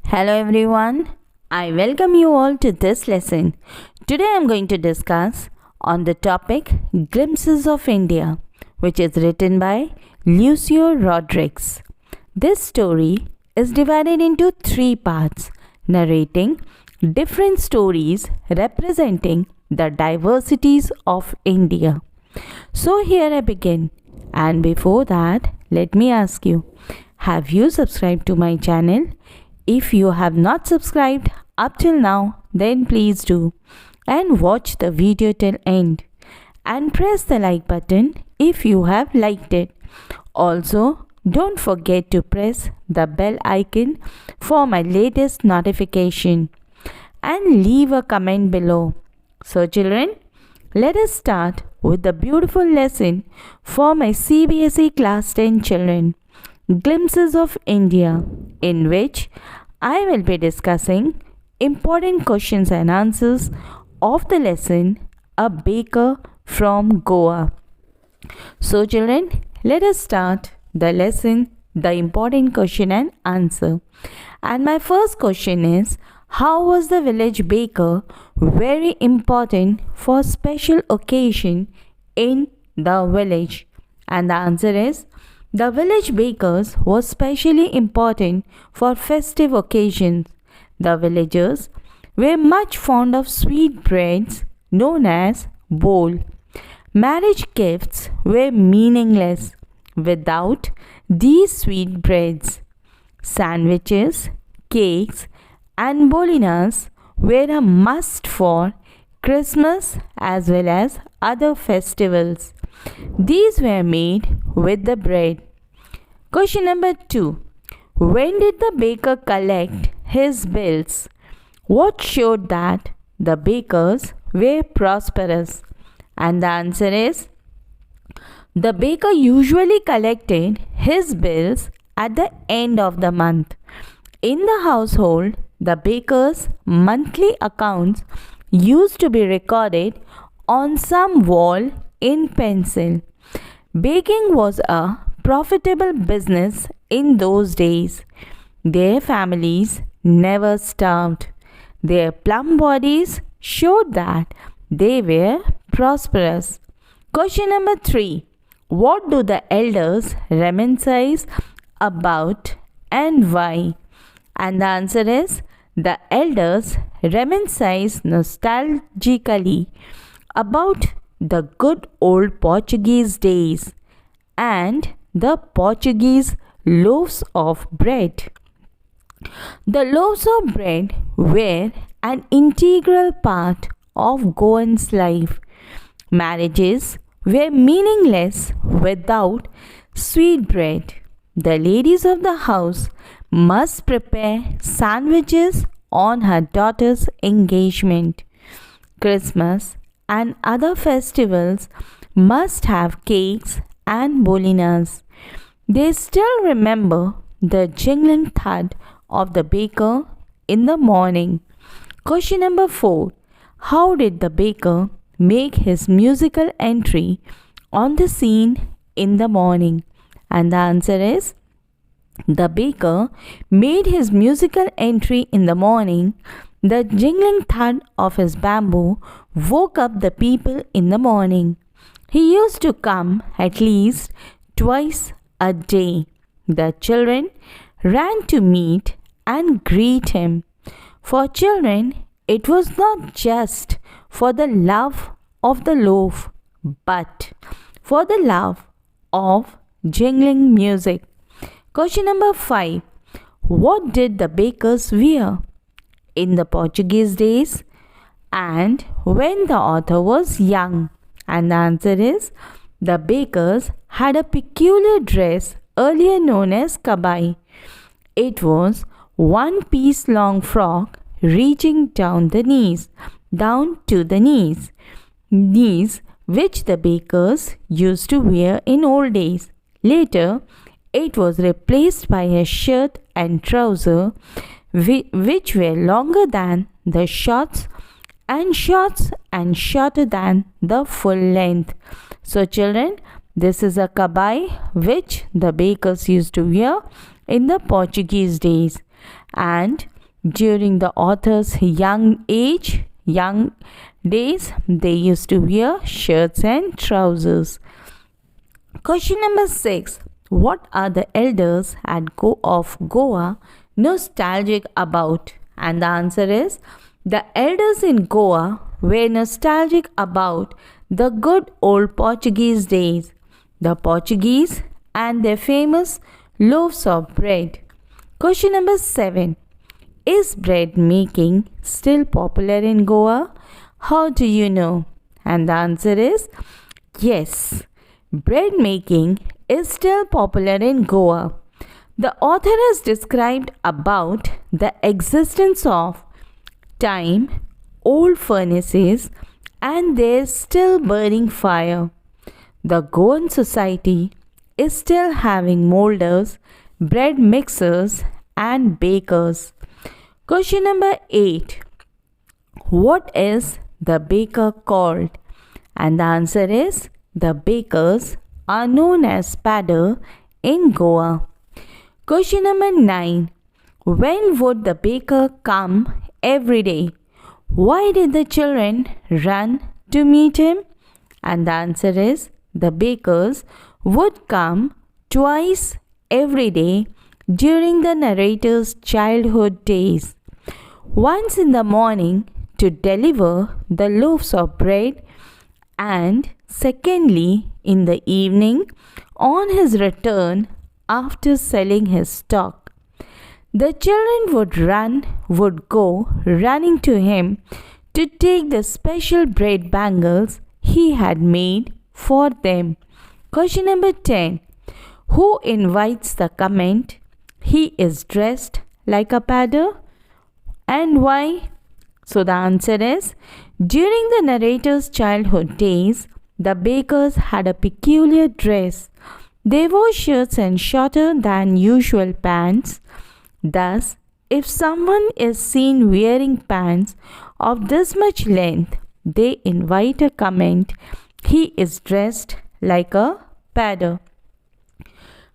Hello everyone, I welcome you all to this lesson. Today I am going to discuss on the topic Glimpses of India, which is written by Lucio Rodrigues. This story is divided into three parts, narrating different stories representing the diversities of India. So here I begin, and before that, let me ask you, have you subscribed to my channel? If you have not subscribed up till now, then please do and watch the video till end and press the like button if you have liked it. Also, don't forget to press the bell icon for my latest notification and leave a comment below. So children, let us start with the beautiful lesson for my CBSE class 10 children, Glimpses of India, in which I will be discussing important questions and answers of the lesson, A Baker from Goa. So children, let us start the lesson, the important question and answer. And my first question is, how was the village baker very important for special occasion in the village? And the answer is, the village bakers was specially important for festive occasions. The villagers were much fond of sweet breads known as bol. Marriage gifts were meaningless without these sweet breads. Sandwiches, cakes, and bolinas were a must for Christmas as well as other festivals. These were made with the bread. Question number 2. When did the baker collect his bills? What showed that the bakers were prosperous? And the answer is, the baker usually collected his bills at the end of the month. In the household, the baker's monthly accounts used to be recorded on some wall in pencil. Baking was a profitable business in those days. Their families never starved. Their plump bodies showed that they were prosperous. Question number 3. What do the elders reminisce about and why? And the answer is, the elders reminisce nostalgically about the good old Portuguese days and the Portuguese loaves of bread. The loaves of bread were an integral part of Goan's life. Marriages were meaningless without sweet bread. The ladies of the house must prepare sandwiches on her daughter's engagement. Christmas and other festivals must have cakes and bolinas. They still remember the jingling thud of the baker in the morning. Question number 4. How did the baker make his musical entry on the scene in the morning? And the answer is, the baker made his musical entry in the morning. The jingling thud of his bamboo woke up the people in the morning. He used to come at least twice a day. The children ran to meet and greet him. For children, it was not just for the love of the loaf, but for the love of jingling music. Question number 5. What did the bakers wear in the Portuguese days and when the author was young? And the answer is, the bakers had a peculiar dress earlier known as kabai. It was one piece long frock reaching down to the knees, which the bakers used to wear in old days. Later, it was replaced by a shirt and trouser which were longer than the shorts and shorter than the full length. So children, this is a kabai which the bakers used to wear in the Portuguese days. And During the author's young days, they used to wear shirts and trousers. Question number 6. What are the elders of Goa nostalgic about? And the answer is, the elders in Goa were nostalgic about the good old Portuguese days, the Portuguese and their famous loaves of bread. Question number 7. Is bread making still popular in Goa? How do you know? And the answer is yes. Bread making is still popular in Goa. The author has described about the existence of time, old furnaces, and their still burning fire. The Goan society is still having molders, bread mixers, and bakers. Question number 8. What is the baker called? And the answer is, the bakers are known as padder in Goa. Question number 9. When would the baker come every day? Why did the children run to meet him? And the answer is, the bakers would come twice every day during the narrator's childhood days. Once in the morning to deliver the loaves of bread, and secondly in the evening on his return after selling his stock. The children would go running to him to take the special bread bangles he had made for them. Question number 10. Who invites the comment, he is dressed like a padder? And why? So the answer is, during the narrator's childhood days, the bakers had a peculiar dress. They wore shirts and shorter than usual pants. Thus, if someone is seen wearing pants of this much length, they invite a comment, he is dressed like a padder.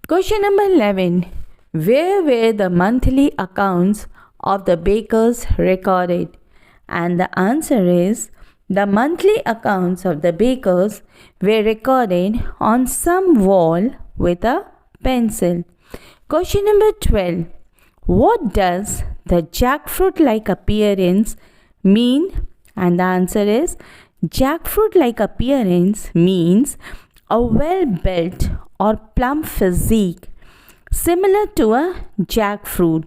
Question number 11. Where were the monthly accounts of the bakers recorded? And the answer is, the monthly accounts of the bakers were recorded on some wall with a pencil. Question number 12. What does the jackfruit-like appearance mean? And the answer is, jackfruit-like appearance means a well-built or plump physique, similar to a jackfruit.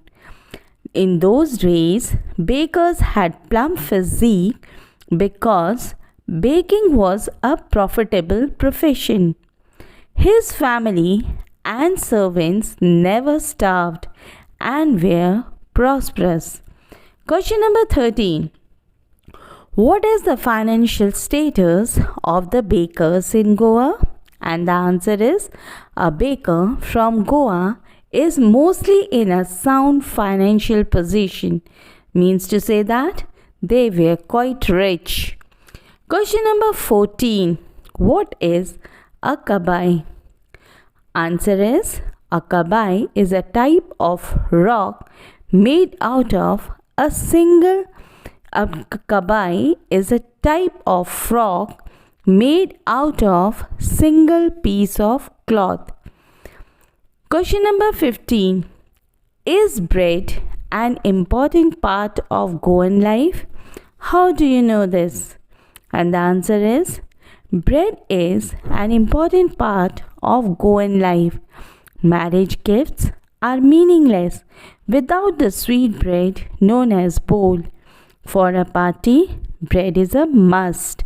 In those days, bakers had plump physique because baking was a profitable profession. His family and servants never starved and were prosperous. Question number 13. What is the financial status of the bakers in Goa? And the answer is, a baker from Goa is mostly in a sound financial position. Means to say that they were quite rich. Question number 14. What is a kabai? Answer is, a kabai is a type of rock made out of a kabai is a type of rock made out of single piece of cloth. Question number 15. Is bread an important part of Goan life? How do you know this? And the answer is, bread is an important part of Goan life. Marriage gifts are meaningless without the sweet bread known as bowl. For a party, bread is a must,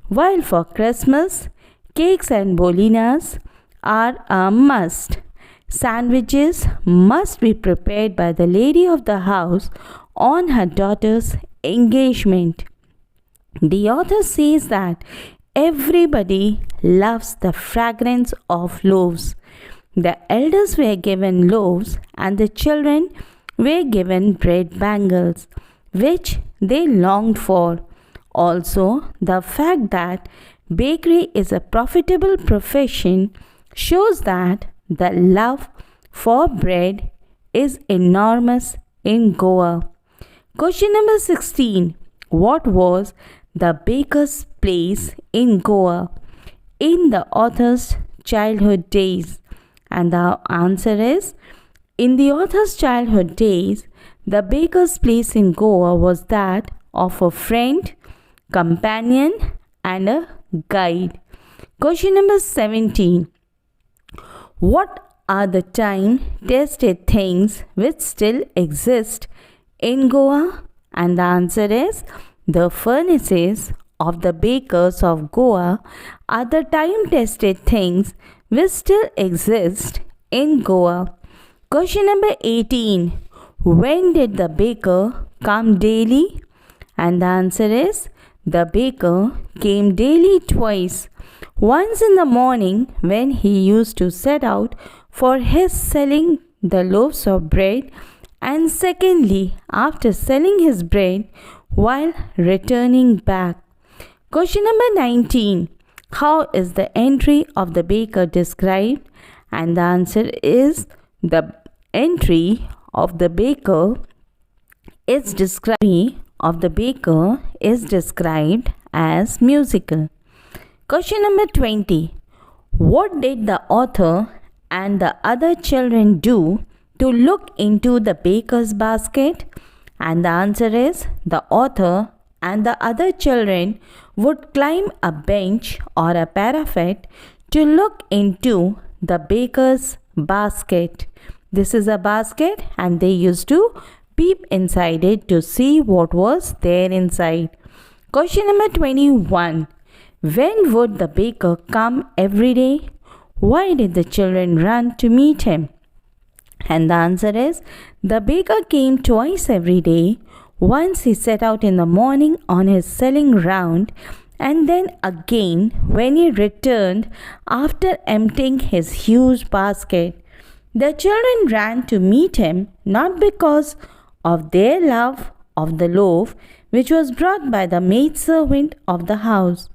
while for Christmas, cakes and bolinas are a must. Sandwiches must be prepared by the lady of the house on her daughter's engagement. The author says that everybody loves the fragrance of loaves. The elders were given loaves and the children were given bread bangles, which they longed for. Also, the fact that bakery is a profitable profession shows that the love for bread is enormous in Goa. Question number 16. What was the baker's place in Goa in the author's childhood days? And the answer is, in the author's childhood days, the baker's place in Goa was that of a friend, companion, and a guide. Question number 17. What are the time tested things which still exist in Goa? And the answer is, the furnaces of the bakers of Goa are the time tested things which still exist in Goa. Question number 18. When did the baker come daily? And the answer is, the baker came daily twice. Once in the morning when he used to set out for his selling the loaves of bread, and secondly after selling his bread while returning back. Question number 19. How is the entry of the baker described? And the answer is, the entry of the baker is described as musical. Question number 20. What did the author and the other children do to look into the baker's basket? And the answer is, the author and the other children would climb a bench or a parapet to look into the baker's basket. This is a basket and they used to peep inside it to see what was there inside. Question number 21. When would the baker come every day? Why did the children run to meet him? And the answer is, the baker came twice every day. Once he set out in the morning on his selling round, and then again when he returned after emptying his huge basket. The children ran to meet him not because of their love of the loaf which was brought by the maidservant of the house.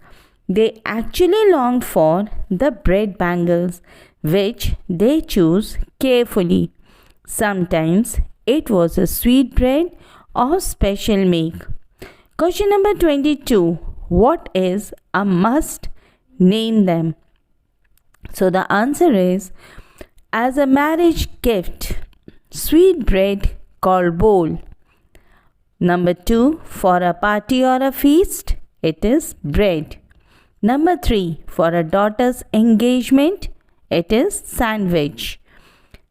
They actually longed for the bread bangles which they chose carefully. Sometimes it was a sweet bread or special make. Question number 22. What is a must? Name them. So the answer is, as a marriage gift, sweet bread called bowl. Number 2, for a party or a feast, it is bread. Number 3, for a daughter's engagement, it is sandwich.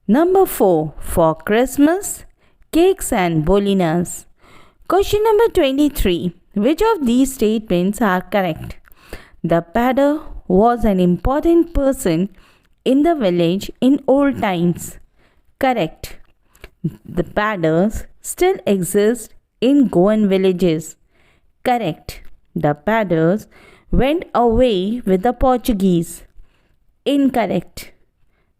Number 4, for Christmas, cakes and bolinas. Question number 23. Which of these statements are correct? The padder was an important person in the village in old times. Correct. The padders still exist in Goan villages. Correct. The padders went away with the Portuguese. Incorrect.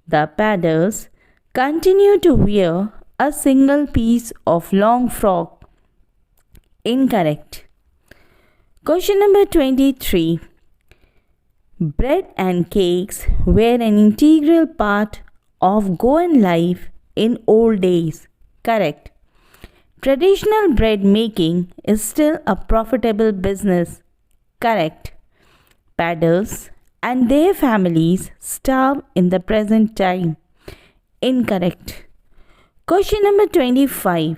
The padders continue to wear a single piece of long frock. Incorrect. Question number 23. Bread and cakes were an integral part of Goan life in old days. Correct. Traditional bread making is still a profitable business. Correct. Padders and their families starve in the present time. Incorrect. Question number 25.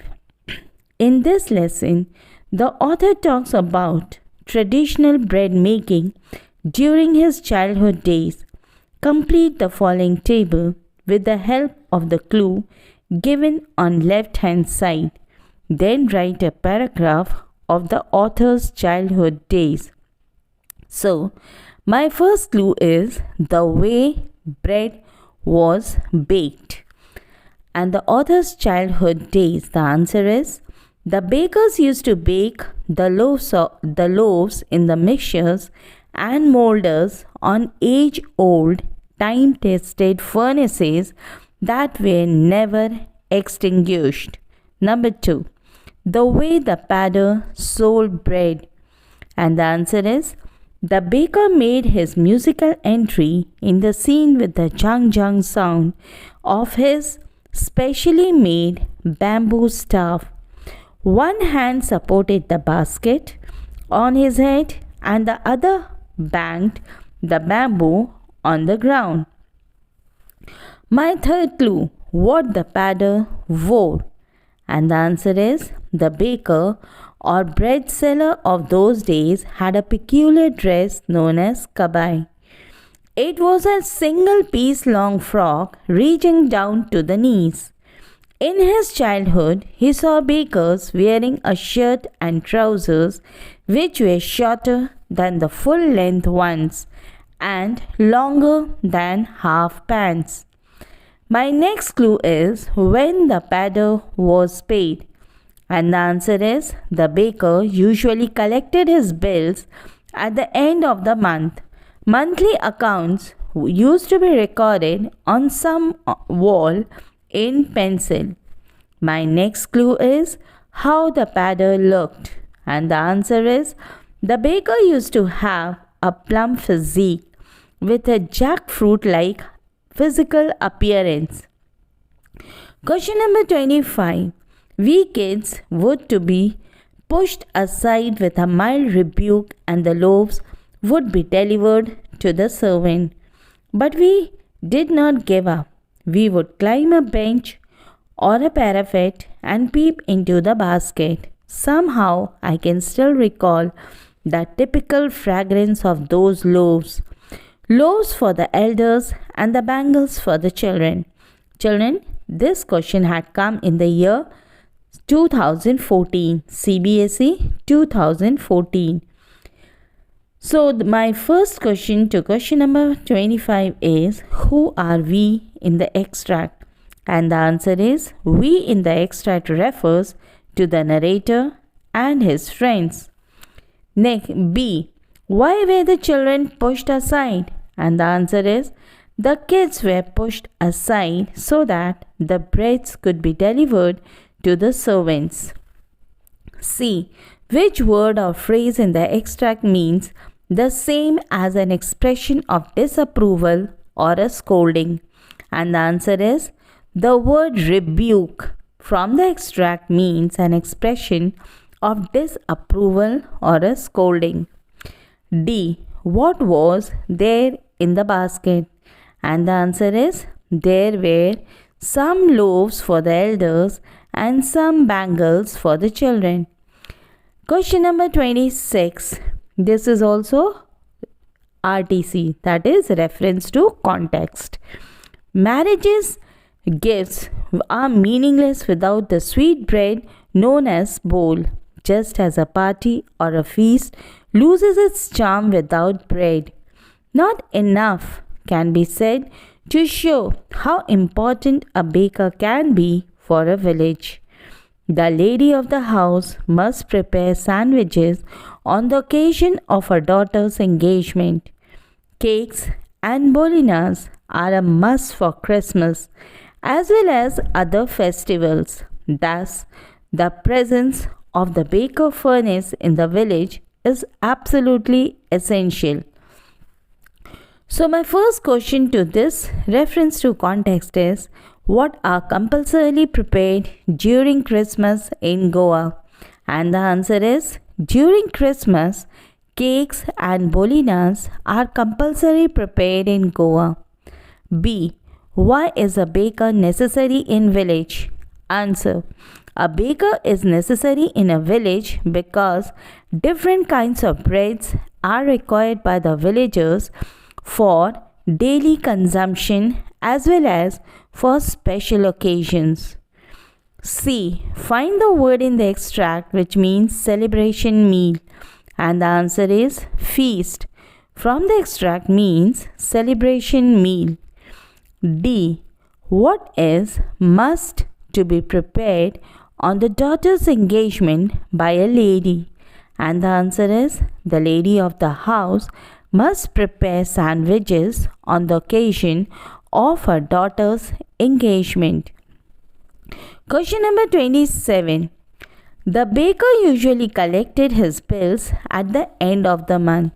In this lesson, the author talks about traditional bread making during his childhood days. Complete the following table with the help of the clue given on left hand side. Then write a paragraph of the author's childhood days. So, my first clue is the way bread was baked. And the author's childhood days, the answer is, the bakers used to bake the loaves in the mixtures and molders on age-old, time-tested furnaces that were never extinguished. Number 2. The way the padder sold bread. And the answer is, the baker made his musical entry in the scene with the jung jung sound of his specially made bamboo staff. One hand supported the basket on his head and the other banged the bamboo on the ground. My third clue, what the padder wore. And the answer is the baker or bread seller of those days had a peculiar dress known as kabai. It was a single piece long frock reaching down to the knees. In his childhood, he saw bakers wearing a shirt and trousers which were shorter than the full length ones and longer than half pants. My next clue is when the padder was paid. And the answer is the baker usually collected his bills at the end of the month. Monthly accounts used to be recorded on some wall in pencil. My next clue is how the padder looked. And the answer is the baker used to have a plump physique with a jackfruit like physical appearance. Question number 25. We kids would to be pushed aside with a mild rebuke and the loaves would be delivered to the servant. But we did not give up. We would climb a bench or a parapet and peep into the basket. Somehow I can still recall the typical fragrance of those loaves. Loaves for the elders and the bangles for the children. Children, this question had come in the year 2014, CBSE 2014. So my first question to question number 25 is, who are we in the extract? And the answer is, we in the extract refers to the narrator and his friends. Next, B. Why were the children pushed aside? And the answer is, the kids were pushed aside so that the breads could be delivered to the servants. C. Which word or phrase in the extract means the same as an expression of disapproval or a scolding? And the answer is, the word rebuke from the extract means an expression of disapproval or a scolding. D. What was there in the basket? And the answer is, there were some loaves for the elders and some bangles for the children. Question number 26. This is also RTC, that is reference to context. Marriage's gifts are meaningless without the sweet bread known as bowl, just as a party or a feast loses its charm without bread. Not enough can be said to show how important a baker can be for a village. The lady of the house must prepare sandwiches on the occasion of her daughter's engagement. Cakes and bolinas are a must for Christmas as well as other festivals. Thus, the presence of the baker furnace in the village is absolutely essential. So my first question to this reference to context is, what are compulsorily prepared during Christmas in Goa? And the answer is, during Christmas, cakes and bolinas are compulsory prepared in Goa. B. Why is a baker necessary in village? Answer. A baker is necessary in a village because different kinds of breads are required by the villagers for daily consumption as well as for special occasions. C. Find the word in the extract which means celebration meal, and the answer is feast. From the extract means celebration meal. D. What is must to be prepared on the daughter's engagement by a lady? And the answer is, the lady of the house must prepare sandwiches on the occasion of her daughter's engagement. Question number 27. The baker usually collected his bills at the end of the month.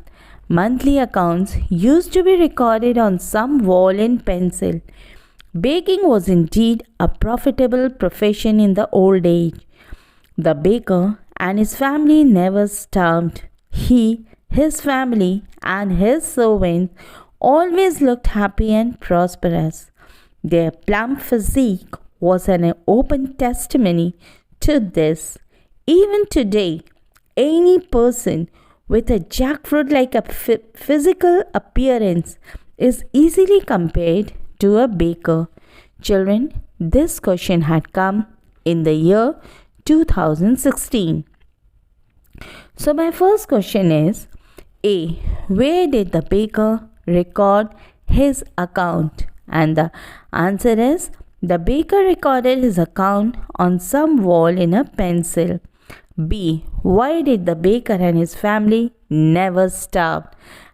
Monthly accounts used to be recorded on some wall in pencil. Baking was indeed a profitable profession in the old age. The baker and his family never starved. He, his family, and his servants always looked happy and prosperous. Their plump physique was an open testimony to this. Even today, any person with a jackfruit like a physical appearance is easily compared to a baker. Children, this question had come in the year 2016. So, my first question is A. Where did the baker record his account? And the answer is the baker recorded his account on some wall in a pencil. B. Why did the baker and his family never starve?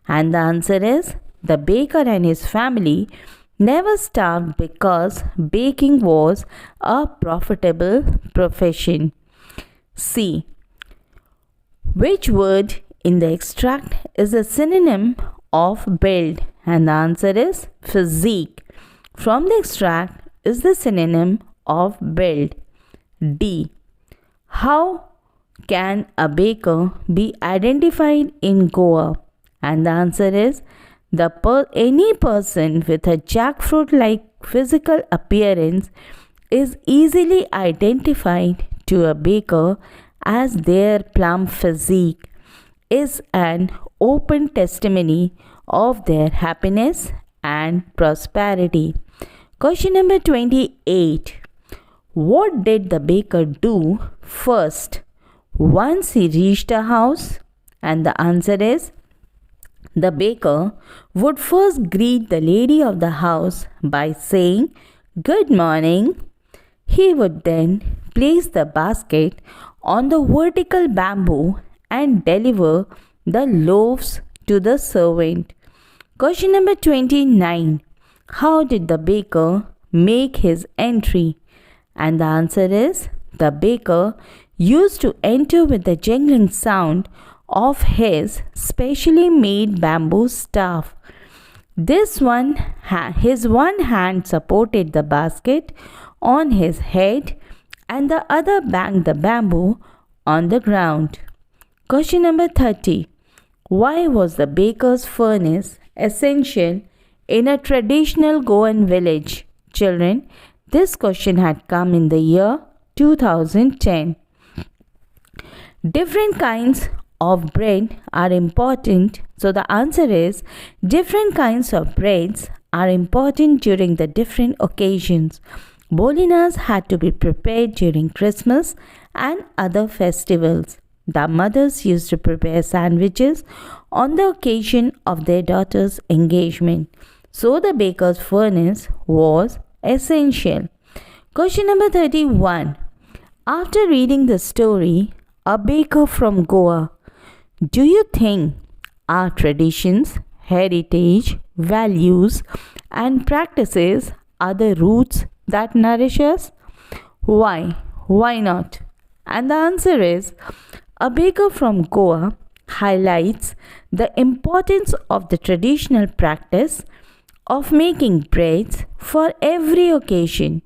And the answer is the baker and his family never starved because baking was a profitable profession. C. Which word in the extract is a synonym of build? And the answer is physique. From the extract is the synonym of build. D. How can a baker be identified in Goa? And the answer is any person with a jackfruit like physical appearance is easily identified to a baker as their plump physique is an open testimony of their happiness and prosperity. Question number 28. What did the baker do first once he reached a house? And the answer is the baker would first greet the lady of the house by saying, "Good morning." He would then place the basket on the vertical bamboo and deliver the loaves to the servant. Question number 29. How did the baker make his entry? And the answer is the baker used to enter with the jingling sound of his specially made bamboo staff. His one hand supported the basket on his head and the other banged the bamboo on the ground. Question number 30. Why was the baker's furnace essential in a traditional Goan village? Children, this question had come in the year 2010. Different kinds of bread are important. So the answer is different kinds of breads are important during the different occasions. Bolinas had to be prepared during Christmas and other festivals. The mothers used to prepare sandwiches on the occasion of their daughter's engagement. So the baker's furnace was essential. Question number 31. After reading the story, A Baker from Goa, do you think our traditions, heritage, values, and practices are the roots that nourish us? Why? Why not? And the answer is A Baker from Goa highlights the importance of the traditional practice of making breads for every occasion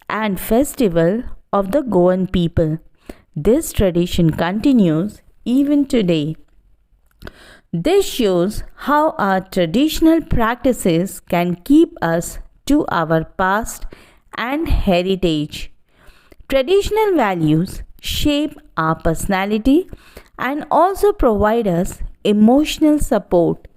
and festival of the Goan people. This tradition continues even today. This shows how our traditional practices can keep us to our past and heritage. Traditional values shape our personality and also provide us emotional support.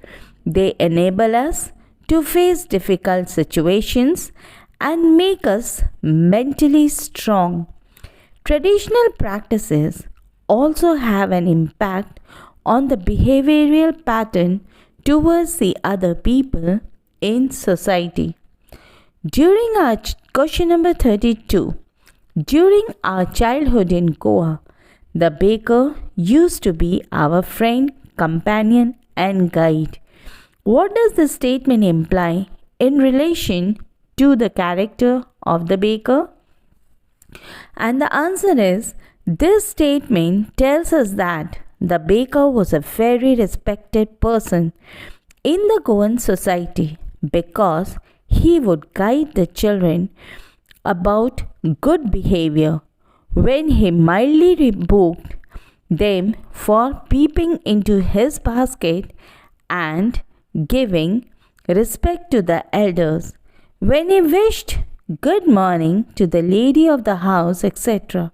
They enable us to face difficult situations and make us mentally strong. Traditional practices also have an impact on the behavioral pattern towards the other people in society. During our question number 32, during our childhood in Goa, the baker used to be our friend, companion, and guide. What does the statement imply in relation to the character of the baker? And the answer is this statement tells us that the baker was a very respected person in the Goan society because he would guide the children about good behavior, when he mildly rebuked them for peeping into his basket and giving respect to the elders, when he wished good morning to the lady of the house, etc.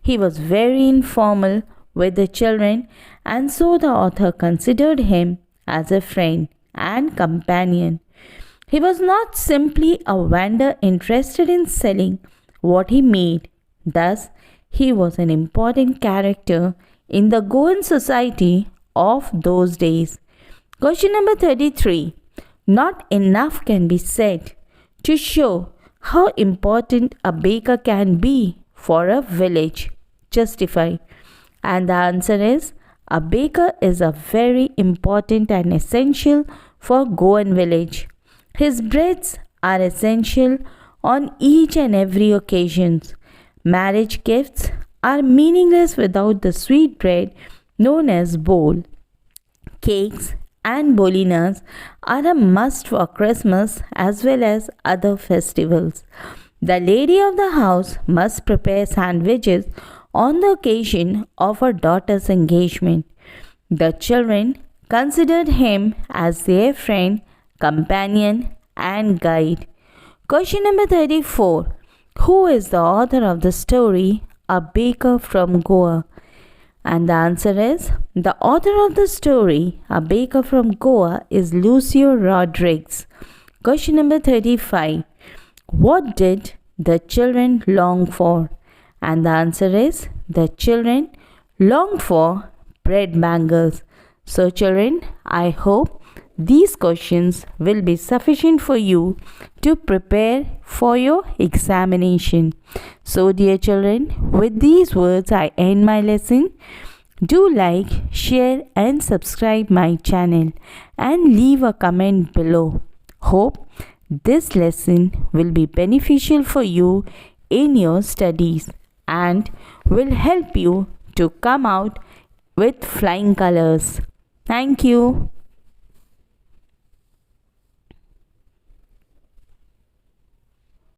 He was very informal with the children, and so the author considered him as a friend and companion. He was not simply a vendor interested in selling what he made. Thus, he was an important character in the Goan society of those days. Question number 33. Not enough can be said to show how important a baker can be for a village. Justify. And the answer is, a baker is a very important and essential for Goan village. His breads are essential on each and every occasion. Marriage gifts are meaningless without the sweet bread known as bol. Cakes and bolinas are a must for Christmas as well as other festivals. The lady of the house must prepare sandwiches on the occasion of her daughter's engagement. The children considered him as their friend, companion, and guide. Question number 34. Who is the author of the story A Baker from Goa? And the answer is, the author of the story A Baker from Goa is Lucio Rodrigues. Question number 35. What did the children long for? And the answer is, the children longed for bread bangles. So children, I hope these questions will be sufficient for you to prepare for your examination. So dear children, with these words I end my lesson. Do like, share and subscribe my channel and leave a comment below. Hope this lesson will be beneficial for you in your studies and will help you to come out with flying colors. Thank you.